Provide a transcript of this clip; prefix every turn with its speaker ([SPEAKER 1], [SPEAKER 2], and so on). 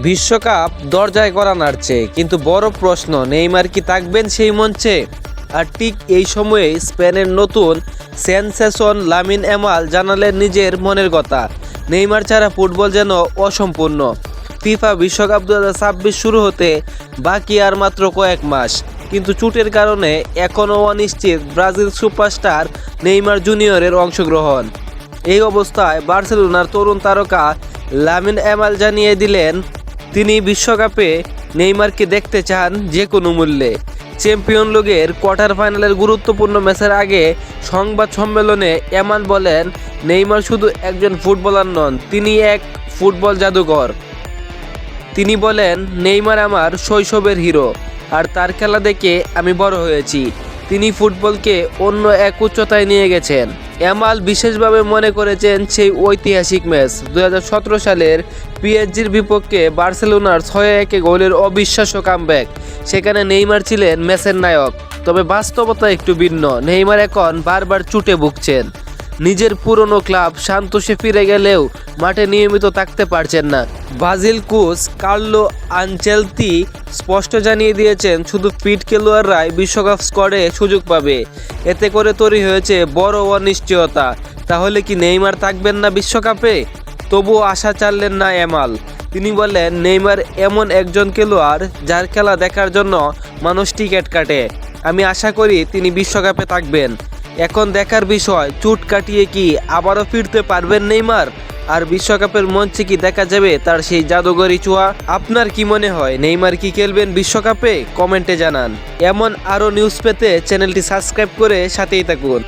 [SPEAKER 1] বিশ্বকাপ দরজায় করা নাড়ছে, কিন্তু বড় প্রশ্ন, নেইমার কি থাকবেন সেই মঞ্চে? আর ঠিক এই সময়ে স্পেনের নতুন সেনসেশন লামিন ইয়ামাল জানালেন নিজের মনের কথা। নেইমার ছাড়া ফুটবল যেন অসম্পূর্ণ। ফিফা বিশ্বকাপ 2026 শুরু হতে বাকি আর মাত্র কয়েক মাস, কিন্তু চোটের কারণে এখনও অনিশ্চিত ব্রাজিল সুপারস্টার নেইমার জুনিয়রের অংশগ্রহণ। এই অবস্থায় বার্সেলোনার তরুণ তারকা লামিন ইয়ামাল জানিয়ে দিলেন তিনি বিশ্বকাপে নেইমারকে দেখতে চান যে কোনো মূল্যে। চ্যাম্পিয়ন লিগের কোয়ার্টার ফাইনালের গুরুত্বপূর্ণ ম্যাচের আগে সংবাদ সম্মেলনে ইয়ামাল বলেন, নেইমার শুধু একজন ফুটবলার নন, তিনি এক ফুটবল জাদুকর। তিনি বলেন, নেইমার আমার শৈশবের হিরো, আর তার খেলা দেখে আমি বড় হয়েছি। তিনি ফুটবলকে অন্য এক উচ্চতায় নিয়ে গেছেন। ইয়ামাল বিশেষভাবে মনে করেছেন সেই ঐতিহাসিক ম্যাচ 2017 সালের পিএসজির বিপক্ষে বার্সেলোনার 6-1 গোলের অবিশ্বাস্য কামব্যাক। সেখানে নেইমার ছিলেন ম্যাচের নায়ক। তবে বাস্তবতা একটু ভিন্ন। নেইমার এখন বারবার চোটে ভুগছেন। নিজের পুরনো ক্লাব সান্তোসে ফিরে গেলেও মাঠে নিয়মিত থাকতে পারছেন না। ব্রাজিল কোচ কার্লো আনচেলতি স্পষ্ট জানিয়ে দিয়েছেন, শুধু ফিট খেলোয়াড়রাই বিশ্বকাপ স্কোয়াডে সুযোগ পাবে। এতে করে তৈরি হয়েছে বড় অনিশ্চয়তা। তাহলে কি নেইমার থাকবেন না বিশ্বকাপে? তবুও আশা ছাড়লেন না ইয়ামাল। তিনি বলেন, নেইমার এমন একজন খেলোয়াড় যার খেলা দেখার জন্য মানুষ টিকিট কাটে। আমি আশা করি তিনি বিশ্বকাপে থাকবেন। এখন দেখার বিষয়, চোট কাটিয়ে কি আবারও ফিরতে পারবেন নেইমার? আর বিশ্বকাপের মঞ্চে কি দেখা যাবে তার সেই জাদুঘরী ছোঁয়া? আপনার কি মনে হয়, নেইমার কি খেলবেন বিশ্বকাপে? কমেন্টে জানান। এমন আরও নিউজ পেতে চ্যানেলটি সাবস্ক্রাইব করে সাথেই থাকুন।